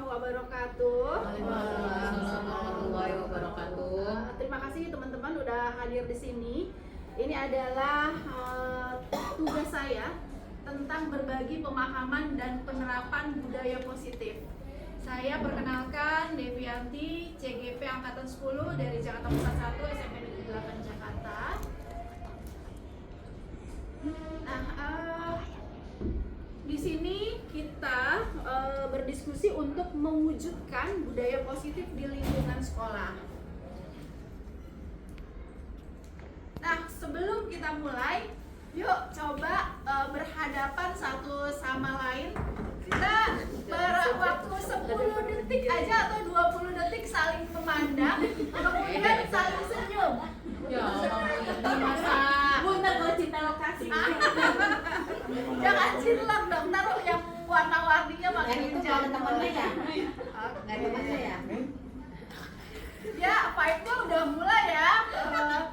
wabarakatuh. Waalaikumsalam warahmatullahi wabarakatuh. Terima kasih teman-teman udah hadir di sini. Ini adalah tugas saya tentang berbagi pemahaman dan penerapan budaya positif. Saya perkenalkan Devianti, CGP Angkatan 10 dari Jakarta Pusat 1, SMP Negeri 8 Jakarta. Nah, di sini kita berdiskusi untuk mewujudkan budaya positif di lingkungan sekolah. Nah, sebelum kita mulai, yuk coba berhadapan satu sama lain. Kita berwaktu 10 detik aja atau 20 detik saling memandang, kemudian saling senyum. Ya Allah, masa Bunda kalau cinta lokasi. Jangan cilok dong, taruh yang warna-warninya makin jauh. temannya ya? Nggak ada temannya ya? Ya, vibe-nya udah mulai ya. Nggak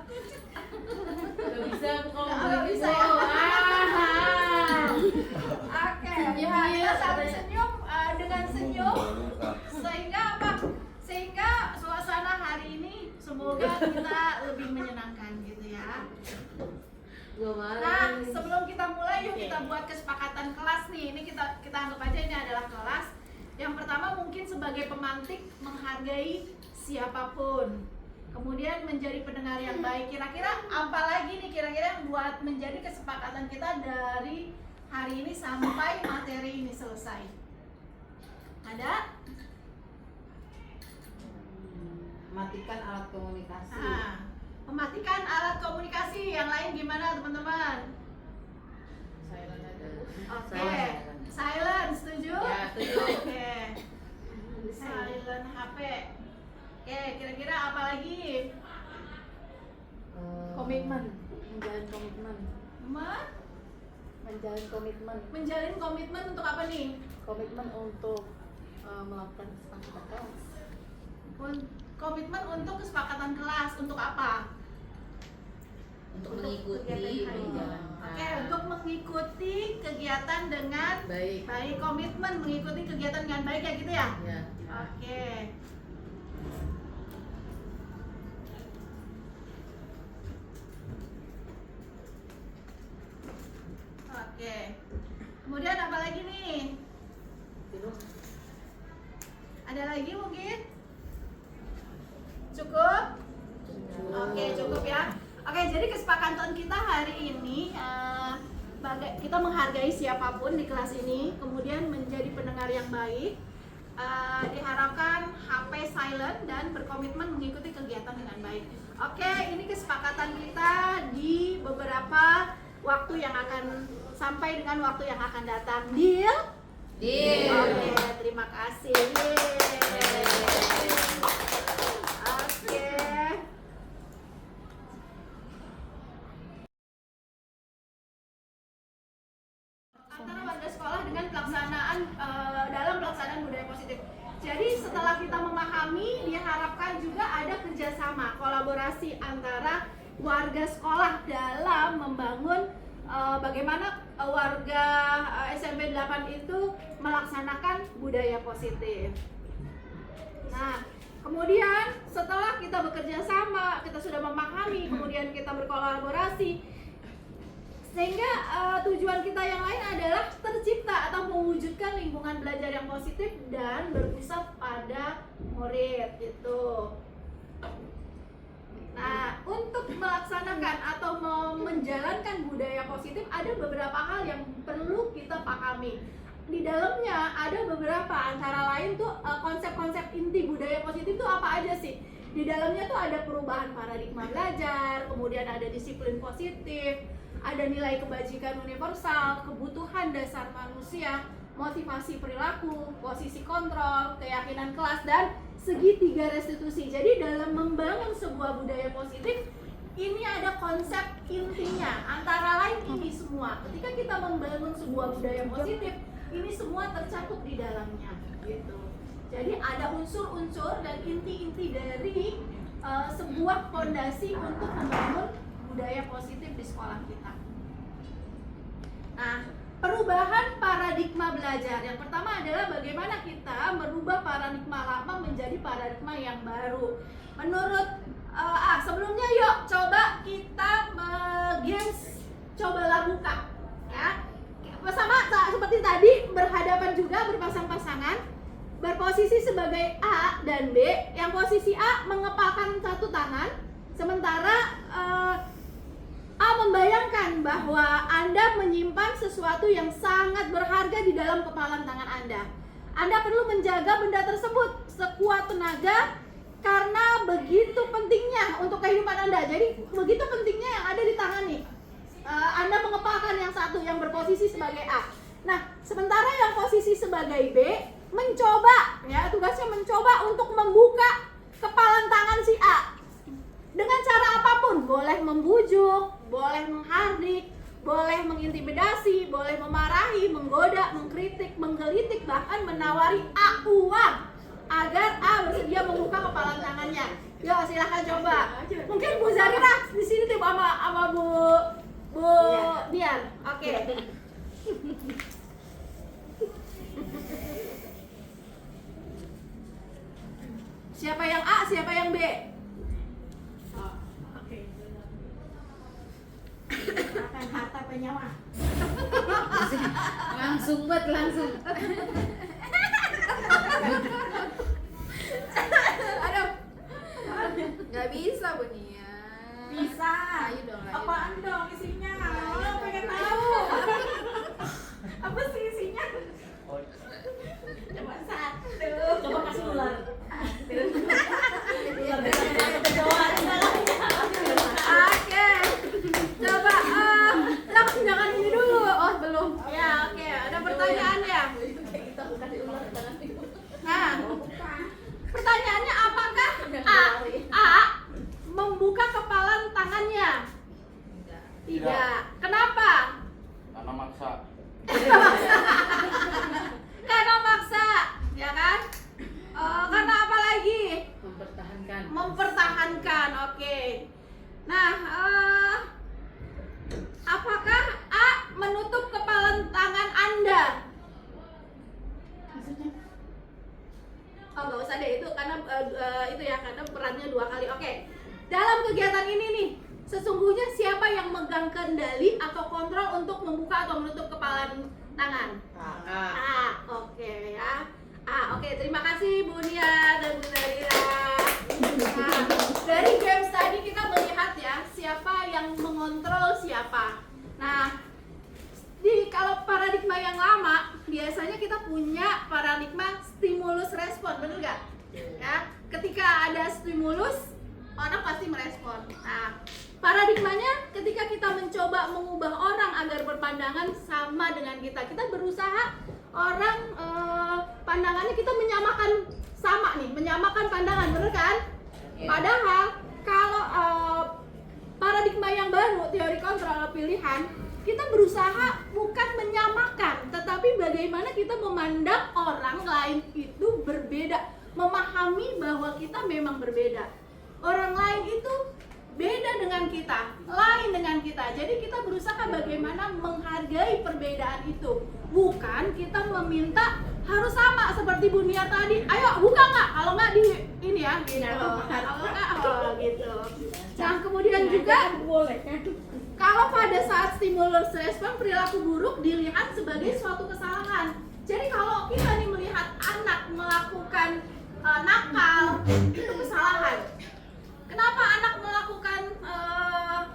bisa aku kalau Nggak begitu. bisa ya. Oke, ya kita saling senyum dengan senyum sehingga apa? Sehingga suasana hari ini semoga kita lebih menyenangkan gitu ya. Nah, sebelum kita mulai yuk kita buat kesepakatan kelas nih. Ini kita anggap aja ini adalah kelas. Yang pertama mungkin sebagai pemantik menghargai siapapun. Kemudian menjadi pendengar yang baik. Kira-kira apa lagi nih kira-kira yang buat menjadi kesepakatan kita dari hari ini sampai materi ini selesai? Ada? Matikan alat komunikasi. Nah, mematikan alat komunikasi. Yang lain gimana teman-teman? Silent aja. Oke, silent, setuju? Ya, setuju. Oke, silent HP. Oke, kira-kira apa lagi? Komitmen, menjalin komitmen, menjalin komitmen, Menjalin komitmen untuk apa nih? komitmen untuk melakukan kesepakatan kelas. Komitmen untuk kesepakatan kelas. Untuk apa? Untuk kegiatan mengikuti hari ini. menjalankan. Oke, untuk mengikuti kegiatan dengan Baik. baik. Komitmen mengikuti kegiatan dengan baik ya gitu ya? Ya. Oke. Oke. Kemudian apa lagi nih? Ada lagi mungkin? Cukup? Oke, cukup ya. Oke, jadi kesepakatan kita hari ini kita menghargai siapapun di kelas ini, kemudian menjadi pendengar yang baik, diharapkan HP silent dan berkomitmen mengikuti kegiatan dengan baik. Oke, ini kesepakatan kita di beberapa waktu yang akan sampai dengan waktu yang akan datang. Deal? Deal. Oke, terima kasih. Oke. Antara warga sekolah dengan pelaksanaan dalam pelaksanaan budaya positif. Jadi setelah kita memahami, diharapkan juga ada kerjasama, kolaborasi antara warga sekolah dalam membangun bagaimana warga SMP 8 itu melaksanakan budaya positif. Nah, kemudian setelah kita bekerja sama, kita sudah memahami, kemudian kita berkolaborasi, sehingga tujuan kita yang lain adalah tercipta atau mewujudkan lingkungan belajar yang positif dan berpusat pada murid gitu. Nah, untuk melaksanakan atau menjalankan budaya positif ada beberapa hal yang perlu kita pahami. Di dalamnya ada beberapa, antara lain tuh konsep-konsep inti budaya positif itu apa aja sih? Di dalamnya tuh ada perubahan paradigma belajar, kemudian ada disiplin positif, ada nilai kebajikan universal, kebutuhan dasar manusia, motivasi perilaku, posisi kontrol, keyakinan kelas, dan segitiga restitusi. Jadi dalam membangun sebuah budaya positif, ini ada konsep intinya, antara lain ini semua. Ketika kita membangun sebuah budaya positif, ini semua tercakup di dalamnya gitu. Jadi ada unsur-unsur dan inti-inti dari sebuah fondasi untuk membangun budaya positif di sekolah kita. Nah, perubahan paradigma belajar. Yang pertama adalah bagaimana kita merubah paradigma lama menjadi paradigma yang baru. Menurut sebelumnya yuk coba kita games cobalah buka ya. Sama seperti tadi, berhadapan juga, berpasang-pasangan, berposisi sebagai A dan B. Yang posisi A mengepalkan satu tangan, sementara A membayangkan bahwa Anda menyimpan sesuatu yang sangat berharga di dalam kepalan tangan Anda. Anda perlu menjaga benda tersebut sekuat tenaga karena begitu pentingnya untuk kehidupan Anda. Jadi begitu pentingnya yang ada di tangan nih. Anda mengepalkan yang satu yang berposisi sebagai A. Nah, sementara yang posisi sebagai B mencoba, ya tugasnya mencoba untuk membuka kepalan tangan si A dengan cara apapun. Boleh membujuk, boleh menghardik, boleh mengintimidasi, boleh memarahi, menggoda, mengkritik, menggelitik, bahkan menawari A uang agar A bersedia membuka kepalan tangannya. Yuk silahkan coba. Mungkin Bu Zarina di sini tuh sama Bu Dian. Oke. Siapa yang A, siapa yang B? Oke. Silakan harta penyawa. Langsung buat langsung. Aduh. Nggak bisa Bunia. Bisa. Ayo dong, ayo. Apaan dong isinya? Oh, pengen tahu. Apa sih isinya? Cuma satu. Coba kasih ular. Oke. Coba jangan ini dulu. Oh, belum. Ya, oke. Ada pertanyaan ya? Nah, pertanyaannya apakah A membuka kepalan tangannya? Tidak. Kenapa? Karena maksa. Karena maksa, ya kan? Karena apa lagi? Mempertahankan. Mempertahankan, oke. Nah, apakah A menutup kepalan tangan Anda? Oh, nggak usah deh itu karena itu ya karena perannya dua kali. Oke. Dalam kegiatan ini nih, sesungguhnya siapa yang megang kendali atau kontrol untuk membuka atau menutup kepalan tangan? Oke ya. Oke, terima kasih Bu Nia dan Bu Zarina. Nah, dari games tadi kita melihat ya siapa yang mengontrol siapa. Nah, kalau paradigma yang lama biasanya kita punya paradigma stimulus respon, bener nggak? Ya, ketika ada stimulus orang pasti merespon. Nah, paradigmanya ketika kita mencoba mengubah orang agar berpandangan sama dengan kita berusaha orang pandangannya kita menyamakan sama nih, menyamakan pandangan, bener kan? Padahal kalau paradigma yang baru, teori kontrol pilihan, kita berusaha bukan menyamakan, tetapi bagaimana kita memandang orang lain itu berbeda, memahami bahwa kita memang berbeda. Orang lain itu beda dengan kita, lain dengan kita. Jadi kita berusaha bagaimana menghargai perbedaan itu. Bukan kita meminta harus sama seperti Bu Nia tadi. Ayo buka nggak? Kalau nggak di ini ya, gitu. Kalau nggak, gitu. Nah kemudian juga kalau pada saat stimulus respon perilaku buruk dilihat sebagai suatu kesalahan. Jadi kalau kita nih melihat anak melakukan nakal, itu kesalahan. Kenapa anak melakukan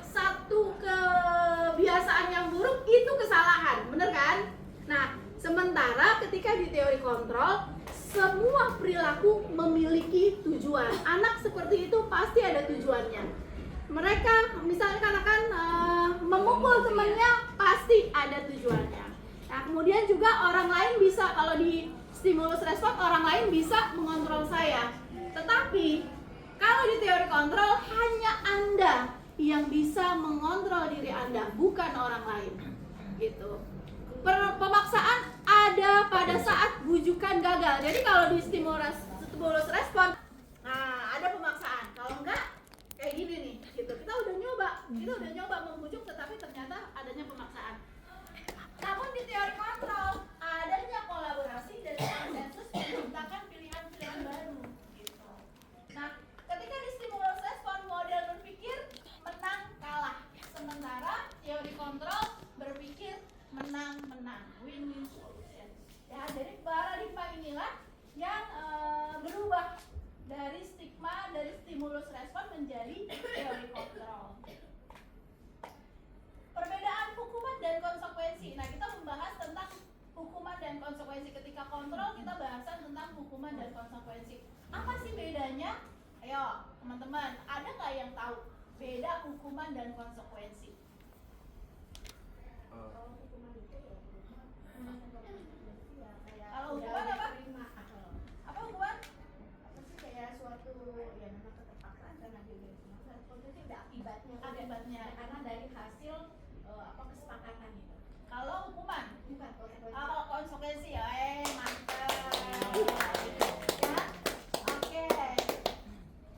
satu kebiasaan yang buruk itu kesalahan, bener kan? Nah, sementara ketika di teori kontrol semua perilaku memiliki tujuan. Anak seperti itu pasti ada tujuannya. Mereka misalnya katakan memukul temannya pasti ada tujuannya. Nah, kemudian juga orang lain bisa, kalau di stimulus respon orang lain bisa mengontrol saya. Tetapi kalau di teori kontrol hanya Anda yang bisa mengontrol diri Anda, bukan orang lain. Gitu. Pemaksaan ada pada saat bujukan gagal. Jadi kalau di stimulus respon, nah ada pemaksaan. Kalau enggak kayak gini nih, gitu. Kita udah nyoba membujuk, tetapi ternyata adanya pemaksaan. Namun di teori stimulus respon menjadi teori kontrol. Perbedaan hukuman dan konsekuensi. Nah, kita membahas tentang hukuman dan konsekuensi. Ketika kontrol, kita bahasan tentang hukuman dan konsekuensi. Apa sih bedanya? Ayo, teman-teman, ada nggak yang tahu beda hukuman dan konsekuensi? Kalau hukuman itu ya hukuman. Ya, kayak Kalau udah hukuman apa? diterima. Apa hukuman? Apa sih kayak suatu ya memang keterpaksaan karena dia konsekuensi udah akibatnya. Akibatnya. Ya, karena dari hasil apa kesepakatan itu. Kalau hukuman? Bukan konsekuensi. Kalau konsekuensi ya, mantap. Ya, oke.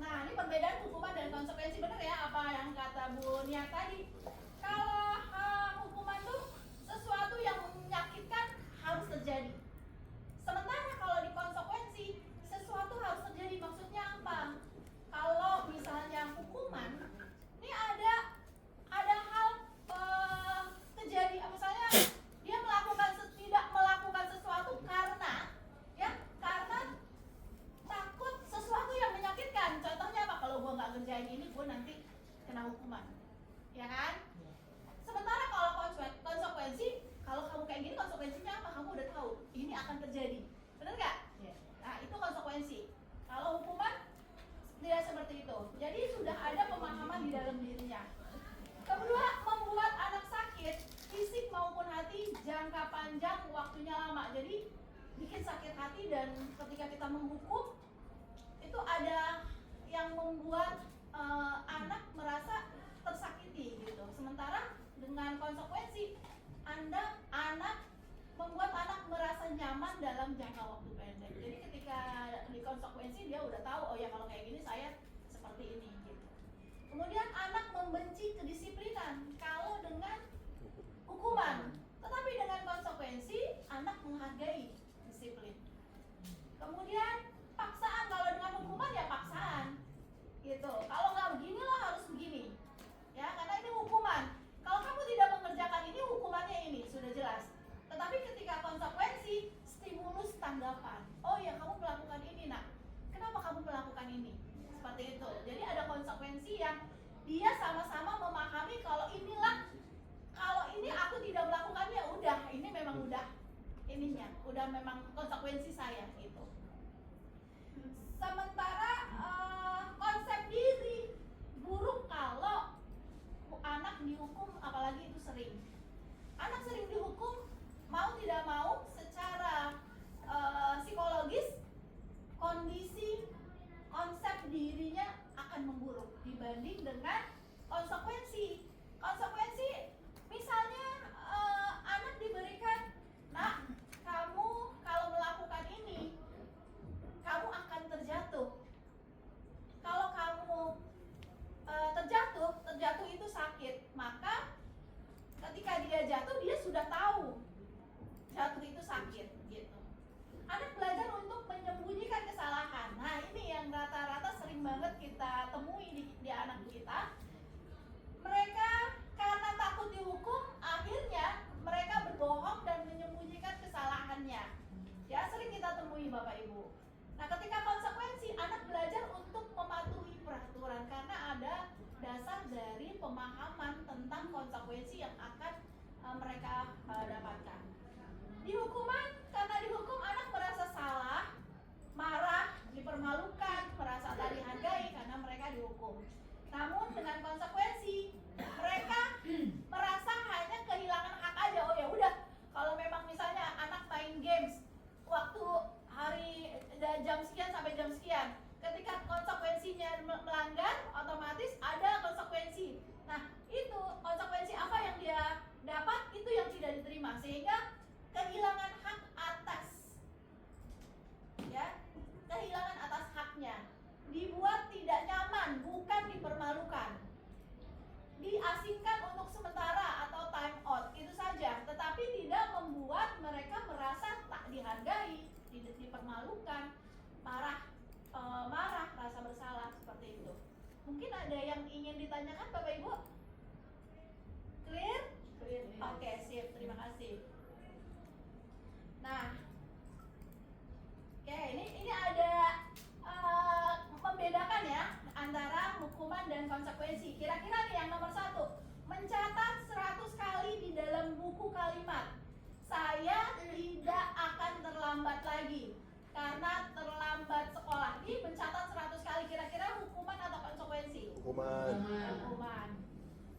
Nah, ini perbedaan hukuman dan konsekuensi, benar ya apa yang kata Bu Nia tadi. Kalau hukuman tuh sesuatu yang menyakitkan harus terjadi. Sementara kalau di konsekuensi sesuatu harus terjadi. Maksudnya apa? Kalau misalnya hukuman, ini ada hal kejadian, misalnya dia tidak melakukan sesuatu karena takut sesuatu yang menyakitkan. Contohnya apa? Kalau gua nggak ngerjain ini, gua nanti kena hukuman, ya kan? Sementara kalau konsekuensi, kalau kamu kayak gini konsekuensinya apa? Kamu udah tahu ini akan terjadi, benar nggak? Nah, itu konsekuensi. Kalau hukuman tidak seperti itu. Jadi sudah ada pemahaman di dalam dirinya. Kedua, membuat anak sakit fisik maupun hati jangka panjang, waktunya lama. Jadi bikin sakit hati, dan ketika kita menghukum itu ada yang membuat anak merasa tersakiti gitu. Sementara dengan konsekuensi, anak membuat anak merasa nyaman dalam jangka waktu pendek. Jadi ketika di konsekuensi dia udah tahu, oh ya kalau kayak gini saya seperti ini gitu. Kemudian anak membenci kedisiplinan kalau dengan hukuman, tetapi dengan konsekuensi anak menghargai disiplin. Kemudian paksaan, kalau dengan hukuman ya paksaan gitu. Kalau nggak begini lo harus begini, ya karena ini hukuman. Kalau kamu tidak mengerjakan ini, hukumannya ini sudah jelas. Tetapi ketika konsekuensi, stimulus tanggapan. Oh ya, kamu melakukan ini, nak. Kenapa kamu melakukan ini? Seperti itu. Jadi ada konsekuensi yang dia sama-sama memahami kalau ini aku tidak melakukannya, udah, ini memang udah ininya, udah memang konsekuensi saya gitu. Sementara konsep diri buruk kalau anak dihukum, apalagi itu sering. Anak sering dihukum, mau tidak mau secara psikologis, kondisi konsep dirinya akan memburuk dibanding dengan konsekuensi. Konsekuensi misalnya anak diberikan, nak, kamu kalau melakukan ini kamu akan terjatuh. Kalau kamu terjatuh itu sakit, maka ketika dia jatuh, dia sudah tahu jatuh itu sakit gitu. Anak belajar untuk menyembunyikan kesalahan. Nah, ini yang rata-rata sering banget kita temui di anak kita. Mereka karena takut dihukum, akhirnya mereka berbohong dan menyembunyikan kesalahannya. Ya, sering kita temui Bapak Ibu. Nah, ketika konsekuensi, anak belajar untuk mematuhi peraturan karena ada dasar dari pemahaman tentang konsekuensi yang akan mereka dapatkan. Di hukuman, karena dihukum anak merasa salah, marah, dipermalukan, merasa tak dihargai karena mereka dihukum. Namun dengan konsekuensi, mereka merasa hanya kehilangan hak aja. Oh ya udah, kalau memang misalnya anak main games waktu hari jam sekian sampai jam sekian, ketika konsekuensinya melanggar, otomatis ada konsekuensi. Nah, itu konsekuensi apa yang dia dapat, itu yang tidak diterima, sehingga kehilangan hak atas, ya, kehilangan atas haknya, dibuat tidak nyaman, bukan dipermalukan, diasingkan untuk sementara atau time out, itu saja. Tetapi tidak membuat mereka merasa tak dihargai, dipermalukan, marah, rasa bersalah, seperti itu. Mungkin ada yang ingin ditanyakan Bapak Ibu? Clear? Oke, sip, terima kasih. Nah, oke, ini ada membedakan ya antara Hukuman. Hukuman.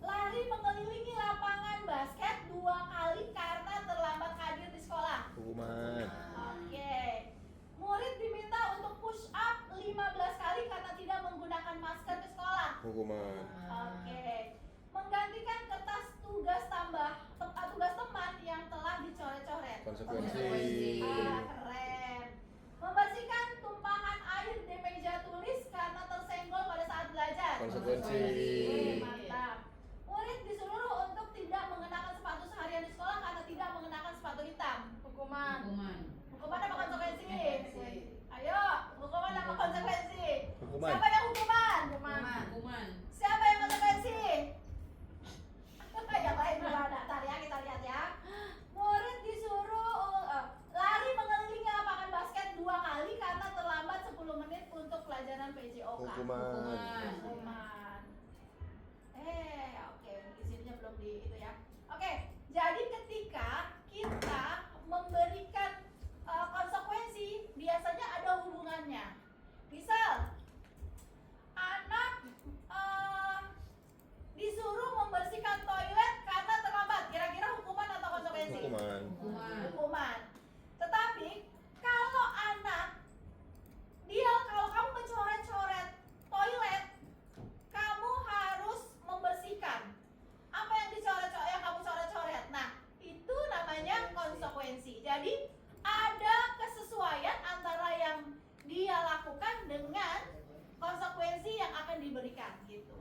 Lari mengelilingi lapangan basket 2 kali karena terlambat hadir di sekolah. Hukuman. Oke. Murid diminta untuk push up 15 kali karena tidak menggunakan masker di sekolah. Hukuman. Oke. Menggantikan kertas tugas teman yang telah dicoret-coret. Konsekuensi. Keren. Membersihkan tumpahan air di meja tulis karena tersenggol pada saat belajar. Konsekuensi. Mantap. Murid disuruh untuk tidak mengenakan sepatu seharian di sekolah karena tidak mengenakan sepatu hitam. Hukuman. Hukuman apa konsekuensi? Konsekuensi. Ayo, hukuman apa konsekuensi? Hukuman. Siapa yang hukuman? Hukuman. Siapa yang konsekuensi? Yang lain gimana? Ntar ya, kita lihat ya. Murid disuruh lari mengelilingi lapangan basket 2 kali karena terlambat 10 menit untuk pelajaran PJOK. Hukuman. Hukuman. Oke, di sininya belum di itu ya. Oke, jadi ketika kita memberikan konsekuensi, biasanya ada hubungannya. Misal, anak disuruh membersihkan toilet karena terlambat. Kira-kira hukuman atau konsekuensi? Hukuman. Tetapi kalau anak kalau kamu mencoret-coret toilet, kamu harus membersihkan apa yang kamu coret-coret. Nah, itu namanya konsekuensi. Jadi ada kesesuaian antara yang dia lakukan dengan konsekuensi yang akan diberikan gitu.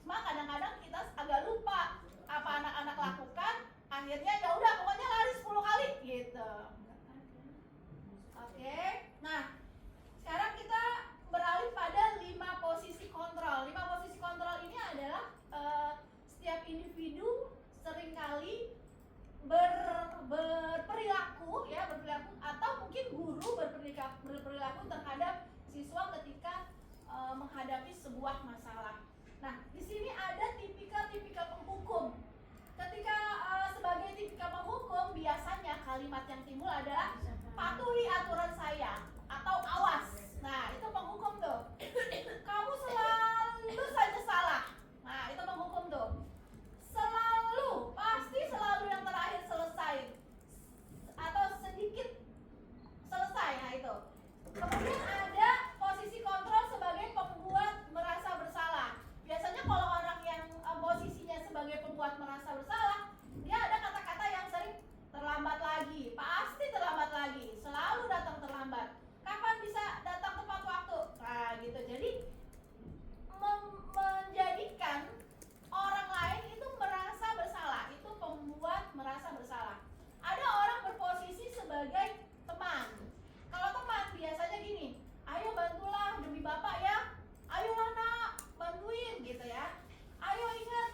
Cuma kadang-kadang kita agak lupa apa anak-anak lakukan, akhirnya ya udah pokoknya lari 10 kali gitu. Oke. Nah, sekarang kita beralih pada 5 posisi kontrol. 5 posisi kontrol ini adalah setiap individu seringkali berperilaku atau mungkin guru berperilaku terhadap siswa ketika menghadapi sebuah masalah. Nah, di sini ada tipikal penghukum. Ketika sebagai tipikal penghukum, biasanya kalimat yang timbul adalah patuhi aturan saya atau awas. Nah, itu penghukum tuh. Kamu selalu saja salah. Nah, itu penghukum tuh. Pasti selalu yang terakhir selesai atau sedikit selesai. Nah, itu. Kemudian ada posisi kontrol sebagai pembuat merasa bersalah. Biasanya kalau orang yang posisinya sebagai pembuat merasa bersalah, dia ada kata-kata yang sering terlambat lagi, pasti terlambat lagi, selalu datang terlambat. Kapan bisa datang tepat waktu? Nah, gitu. Jadi menjadikan orang lain itu merasa bersalah, itu pembuat merasa bersalah. Ada orang berposisi sebagai teman. Kalau teman biasanya gini, ayo bantulah demi bapak ya, ayolah nak, bantuin gitu ya. Ayo ingat,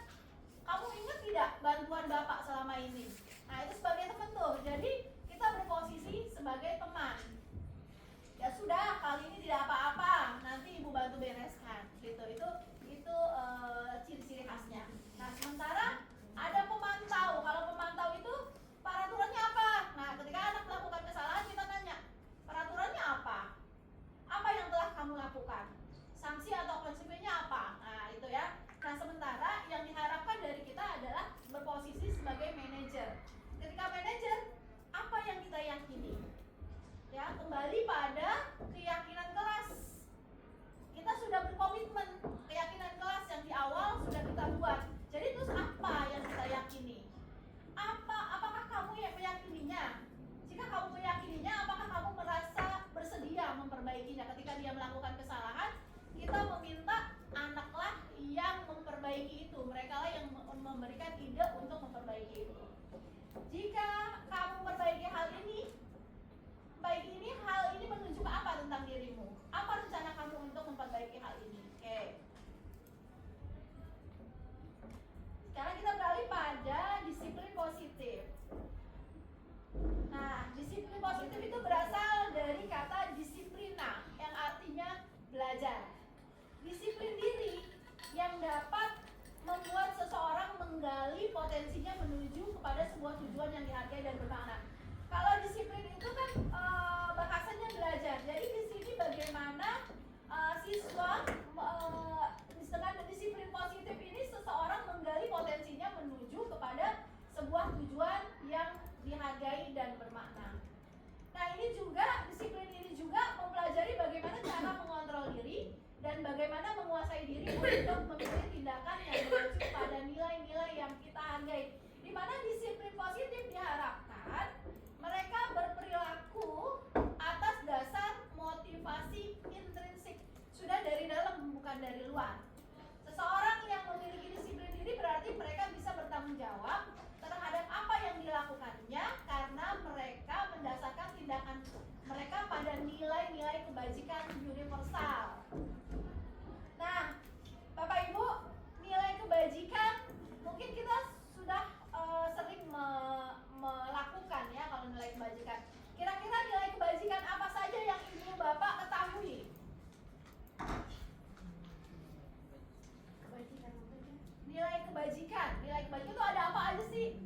kamu ingat tidak bantuan bapak selama ini? Nah, itu sebagai teman tuh. Jadi kita berposisi sebagai teman. Ya sudah, kali ini tidak apa-apa, nanti ibu bantu bereskan gitu. Itu ciri-ciri khasnya. Nah, sementara ada pemantau. Kalau pemantau itu peraturannya apa? Nah, ketika anak melakukan kesalahan, kita tanya, peraturannya apa? Apa yang telah kamu lakukan? Sanksi atau konsekuensinya apa? Nah, itu ya. Nah, sementara yang diharapkan dari kita adalah berposisi sebagai manajer. Ketika manajer, apa yang kita yakini? Ya, kembali pada keyakinan kelas. Kita sudah berkomitmen, keyakinan kelas yang di awal sudah kita buat. Jadi terus apa yang kita yakini? Apakah kamu yang meyakininya? Jika kamu meyakininya, apakah kamu merasa bersedia memperbaikinya? Ketika dia melakukan kesalahan, kita meminta anaklah yang memperbaiki itu. Mereka lah yang memberikan ide untuk memperbaiki itu. Jika kamu memperbaiki hal ini, hal ini menunjukkan apa tentang dirimu? Apa rencana kamu untuk memperbaiki hal ini? Oke. Sekarang kita beralih pada disiplin positif. Nah, disiplin positif itu berasal dari kata disiplina, yang artinya belajar. Disiplin diri yang dapat membuat seseorang menggali potensinya menuju kepada sebuah tujuan yang dihargai dan bermakna. Kalau disiplin itu kan bahasanya belajar. Jadi di sini bagaimana siswa dengan disiplin nilai kebajikan universal. Nah, Bapak Ibu, nilai kebajikan mungkin kita sudah sering melakukan ya kalau nilai kebajikan. Kira-kira nilai kebajikan apa saja yang Ibu Bapak ketahui? Nilai kebajikan itu ada apa aja sih?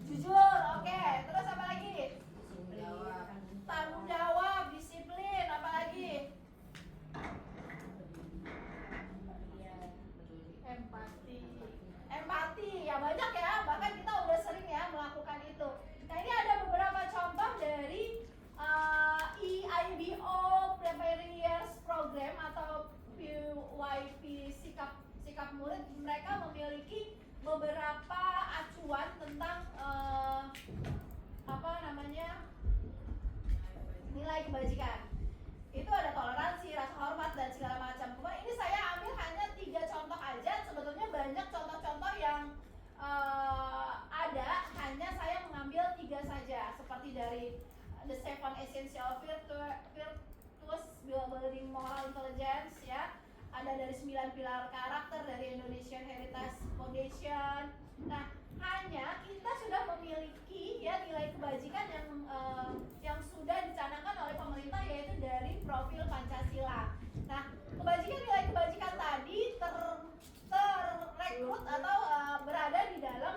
Jujur, oke. Terus apa lagi? Tanggung jawab, disiplin, apa lagi? Empati, ya banyak ya. Bahkan kita udah sering ya melakukan itu. Nah ini ada beberapa contoh dari EIBO Preparedness Program atau PYP sikap murid. Mereka memiliki beberapa acuan tentang nilai kebajikan. Itu ada toleransi, rasa hormat dan segala macam. Kemudian ini saya ambil hanya 3 contoh aja. Sebetulnya banyak contoh-contoh yang ada, hanya saya mengambil 3 saja. Seperti dari The 7 Essential Virtues Building Moral Intelligence ya. Ada dari 9 pilar karakter dari Indonesian Heritage Foundation. Nah, hanya kita sudah memiliki ya nilai kebajikan yang sudah dicanangkan oleh pemerintah, yaitu dari profil Pancasila. Nah, nilai kebajikan tadi terrekrut atau berada di dalam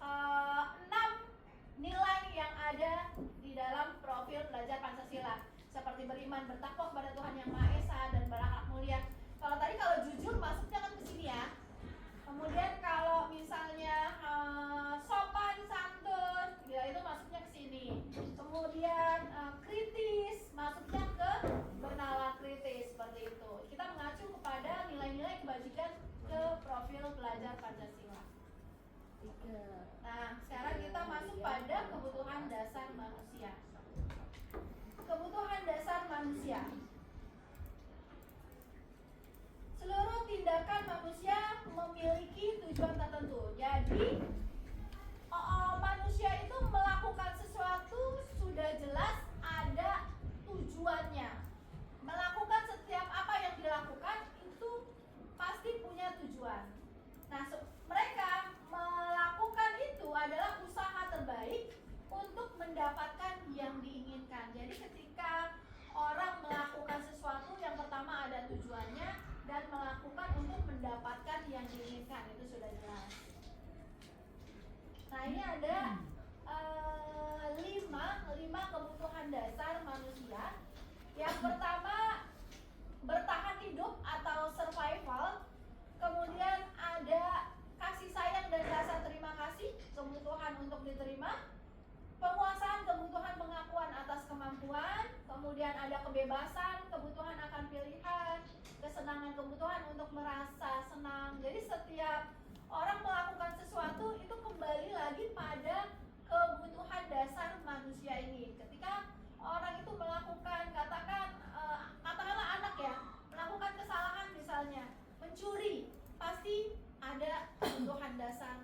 6 nilai yang ada di dalam profil belajar Pancasila, seperti beriman, bertakwa kepada Tuhan Yang Maha Esa dan berakhlak mulia. Kalau jujur masuknya kan ke sini ya. Kemudian kalau misalnya sopan santun, ya itu masuknya ke sini. Kemudian kritis masuknya ke bernalar kritis, seperti itu. Kita mengacu kepada nilai-nilai kebajikan ke profil belajar Pancasila. Nah, sekarang kita masuk pada kebutuhan dasar manusia. Kebutuhan dasar manusia. Seluruh tindakan manusia memiliki tujuan tertentu. Jadi manusia itu melakukan sesuatu sudah jelas ada tujuannya. Melakukan setiap apa yang dilakukan itu pasti punya tujuan. Nah, mereka melakukan itu adalah usaha terbaik untuk mendapatkan yang diinginkan. Jadi ketika orang melakukan sesuatu, yang pertama ada tujuannya dan melakukan untuk mendapatkan yang diinginkan, itu sudah jelas. Nah, ini ada 5 kebutuhan dasar manusia. Yang pertama, bertahan hidup atau survival. Kemudian ada kasih sayang dan rasa terima kasih, kebutuhan untuk diterima. Penguasaan, kebutuhan pengakuan atas kemampuan. Kemudian ada kebebasan, kebutuhan akan pilihan. Kesenangan, kebutuhan untuk merasa senang. Jadi setiap orang melakukan sesuatu itu kembali lagi pada kebutuhan dasar manusia ini. Ketika orang itu melakukan, katakanlah anak ya, melakukan kesalahan misalnya, mencuri, pasti ada kebutuhan dasar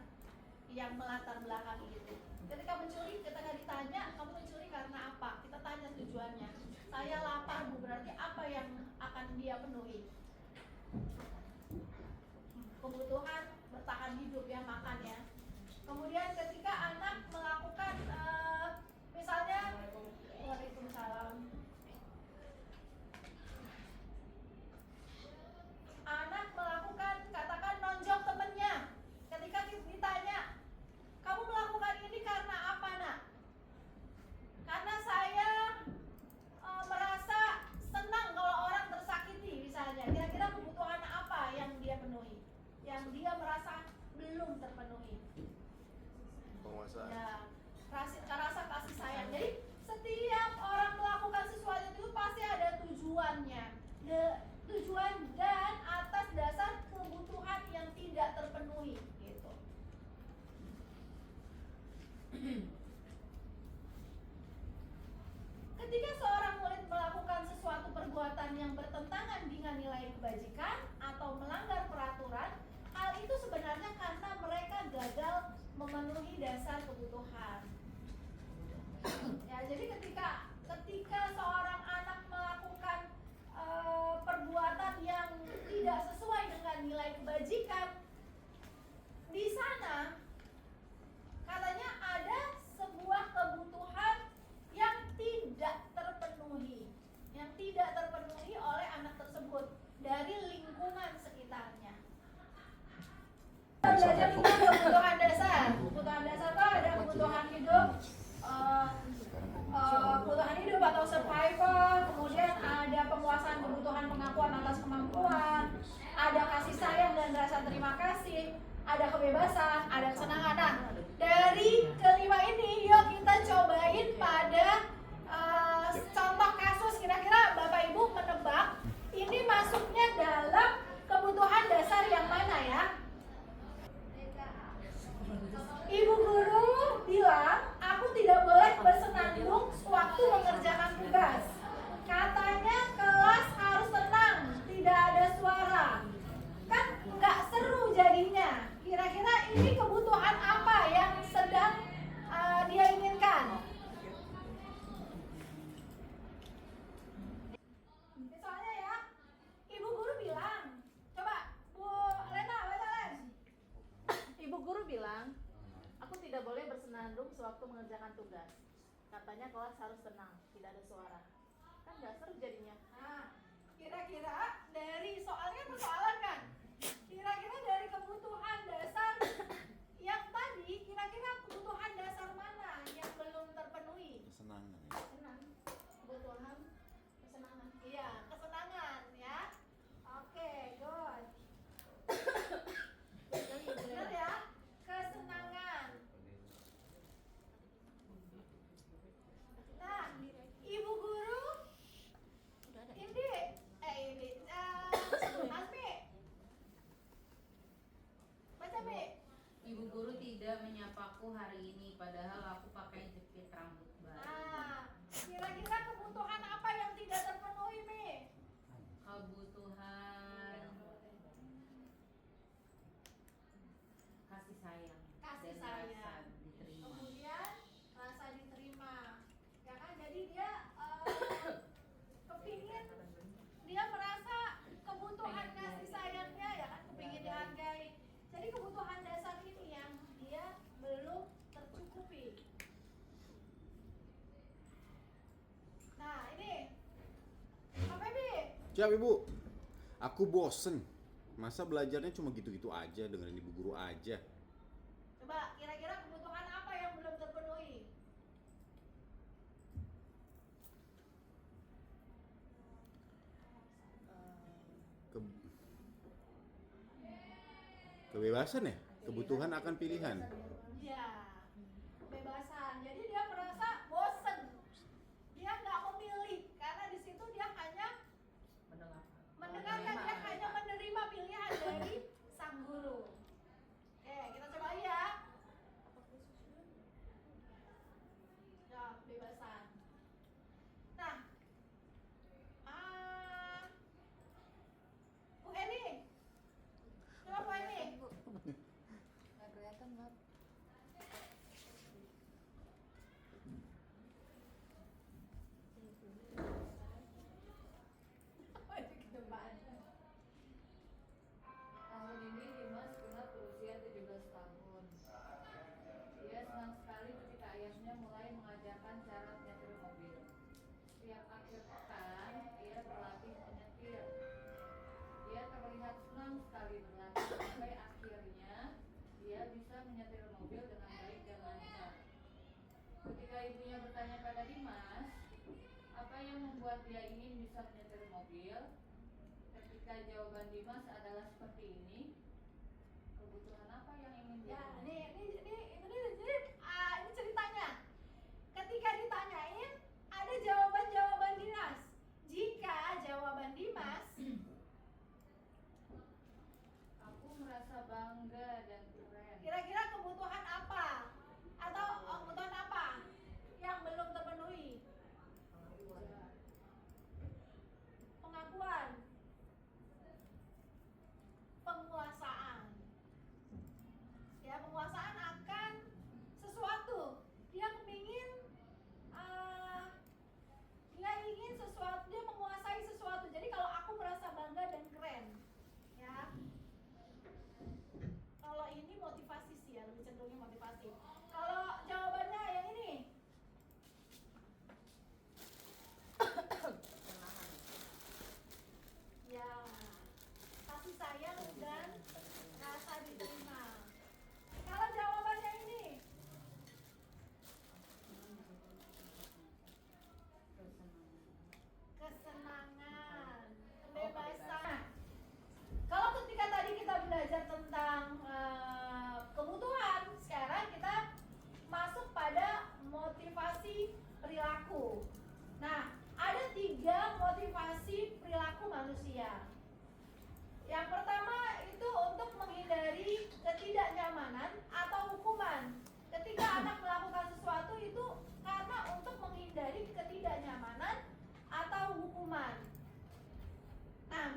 yang melatar belakangi itu. Ketika mencuri, ketika ditanya, kamu mencuri karena apa? Kita tanya tujuannya. Saya lapar, Bu, berarti apa yang akan dia penuhi? Kebutuhan bertahan hidup ya, makan ya. Kemudian ketika anak melakukan misalnya, Waalaikumsalam, anak melakukan, katakan nonjok temennya. Ketika ditanya, kamu melakukan ini karena apa, Nak? Karena saya merasa senang kalau orang tersakiti misalnya. Kira-kira kebutuhan apa yang dia penuhi? Yang dia merasa belum terpenuhi. Penguasaan. Ya, rasa kasih sayang. Jadi setiap orang melakukan sesuatu itu pasti ada tujuannya. Tujuan dan atas dasar kebutuhan yang tidak terpenuhi gitu. Ketika seorang murid melakukan sesuatu perbuatan yang bertentangan dengan nilai kebajikan atau melanggar peraturan, hal itu sebenarnya karena mereka gagal memenuhi dasar kebutuhan. Ya, jadi ketika seorang tidak terpenuhi oleh anak tersebut dari lingkungan sekitarnya. Kita belajar tentang kebutuhan dasar. Kebutuhan dasar itu ada kebutuhan hidup, kebutuhan hidup atau survival, kemudian ada penguasaan kebutuhan pengakuan atas kemampuan, ada kasih sayang dan rasa terima kasih, ada kebebasan, ada kesenangan. Nah, dari kelima ini yuk kita cobain pada contoh kasus. Kira-kira Bapak Ibu menebak ini masuknya dalam kebutuhan dasar yang mana ya? Ibu guru bilang aku tidak boleh bersenandung sewaktu mengerjakan tugas. Katanya kelas harus tenang, tidak ada suara. Kan nggak seru jadinya. Kira-kira ini kebutuhan apa yang sedang dia inginkan? Soalnya ya, ibu guru bilang, coba Bu Lena baca Len. Ibu guru bilang, aku tidak boleh bersenandung sewaktu mengerjakan tugas. Katanya kelas harus tenang, tidak ada suara. Kan nggak seru jadinya. Nah, kira-kira dari soalnya persoalan kan? Kira-kira dari kebutuhan dasar yang tadi, kira-kira kebutuhan dasar mana yang belum terpenuhi? Kesenangan. Senang. Kebutuhan kesenangan. Iya, kesenangan ya. Oke, good. Benar ya? Kesenangan. Nah, ibu guru Asmi. Baca Mi. Ibu guru tidak menyapaku hari ini, padahal aku pakai jepit rambut baru. Nah, kira-kira kebutuhan apa yang tidak terpenuhi Mi? Kebutuhan kasih sayang Kasih dan sayang. rasa diterima. Kemudian rasa diterima. Ya kan? Jadi dia kepingin, dia merasa kebutuhan kasih sayangnya ya kan, kepingin dihargai. Jadi kebutuhan dasar ini yang dia belum tercukupi. Nah ini Pak Febi. Siap Ibu. Aku bosen. Masa belajarnya cuma gitu-gitu aja, dengerin ibu guru aja. Coba kira-kira kebutuhan apa yang belum terpenuhi? Kebebasan ya? Kebutuhan akan pilihan. Iya, kebebasan. Jadi dia merasa bosen. Dia nggak memilih karena di situ dia hanya mendengarkan, dia hanya menerima pilihan dari sang guru. Oke, kita coba ya. Ya, kebebasan. Nah, Bu Eni, coba Bu Eni. Nggak kelihatan, Mbak. Tahun ini Dimas genap berusia 17 tahun. Dia senang sekali ketika ayahnya mulai mengajarkan cara menyetir mobil. Setiap akhir pekan, ia berlatih menyetir. Dia terlihat senang sekali berlatih sampai akhirnya dia bisa menyetir mobil dengan baik dan lancar. Ketika ibunya bertanya pada Dimas, apa yang membuat dia ingin bisa menyetir mobil? Ketika jawaban Dimas adalah seperti ini, kebutuhan apa yang ingin dia? Ya, ini ceritanya. Ketika ditanyain, ada jawaban Dimas. Jika jawaban Dimas, Aku merasa bangga dan keren. kira-kira kebutuhan apa? Atau kebutuhan apa yang belum terpenuhi? Pengakuan, penguasaan. Ya, penguasaan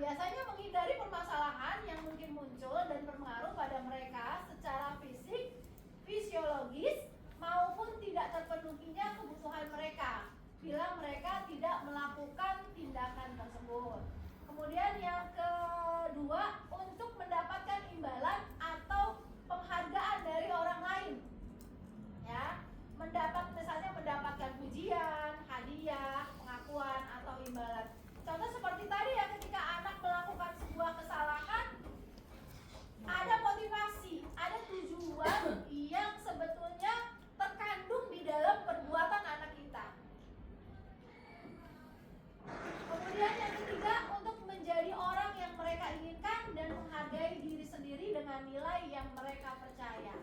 biasanya menghindari permasalahan yang mungkin muncul dan berpengaruh pada mereka secara fisik, fisiologis, maupun tidak terpenuhinya kebutuhan mereka bila mereka tidak melakukan tindakan tersebut. Kemudian yang kedua, untuk mendapatkan imbalan atau penghargaan dari orang lain. Ya, misalnya mendapatkan pujian, hadiah, pengakuan atau imbalan. Contoh seperti tadi ya, ketika anak melakukan sebuah kesalahan, ada motivasi, ada tujuan yang sebetulnya terkandung di dalam perbuatan anak kita. Kemudian yang ketiga, untuk menjadi orang yang mereka inginkan dan menghargai diri sendiri dengan nilai yang mereka percaya.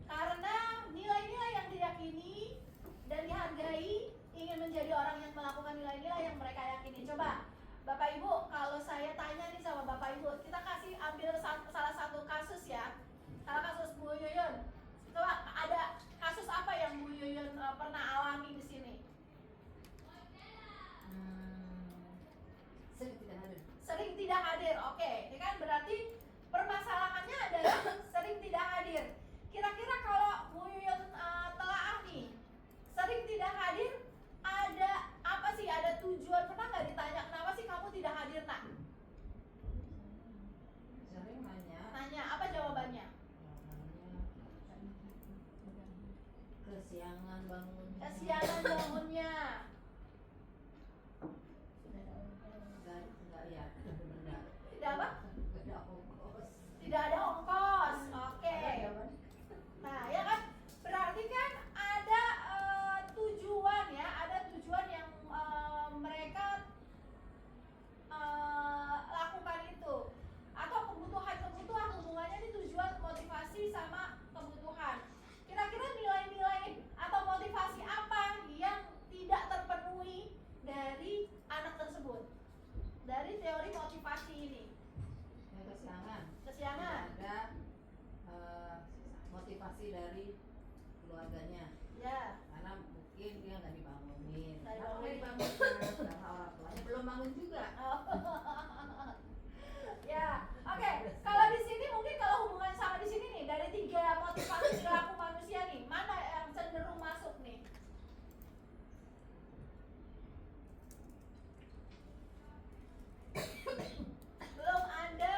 Karena nilai-nilai yang diyakini dan dihargai, ingin menjadi orang yang melakukan nilai-nilai yang mereka yakini. Coba Bapak Ibu, kalau saya tanya nih sama Bapak Ibu, kita kasih ambil salah satu kasus ya. Salah kasus Bu Yuyun. Coba ada kasus apa yang Bu Yuyun pernah alami di sini? Sering tidak hadir. Sering tidak hadir. Oke, ini kan berarti permasalahannya adalah sering tidak hadir. Kira-kira kalau Bu Yuyun telaah nih, sering tidak hadir, ada apa sih? Ada tujuan? Pernah nggak ditanya kenapa sih kamu tidak hadir, nak? Sering nanya. Nanya, apa jawabannya? Kesiangan bangun. Kesiangan bangunnya. Enggak ya. Benar. Tidak apa? Tidak ongkos. Tidak ada ongkos. Oke. Nah, ya kan? Berarti kan ada tujuan ya, ada tujuan yang mereka lakukan itu, atau kebutuhan hubungannya ini tujuan, motivasi sama kebutuhan. Kira-kira nilai-nilai atau motivasi apa yang tidak terpenuhi dari anak tersebut dari teori motivasi ini? Kesiangan. Kesiangan. Ada motivasi dari keluarganya. Ya. Karena mungkin dia nggak dibangunin. Nggak Kenapa nggak dibangunin. dibangunin? Karena orang tuanya belum bangun juga. Ya, oke. Kalau di sini mungkin kalau hubungan sama di sini nih, dari 3 motivasi perilaku manusia nih, mana yang cenderung masuk nih? Belum ada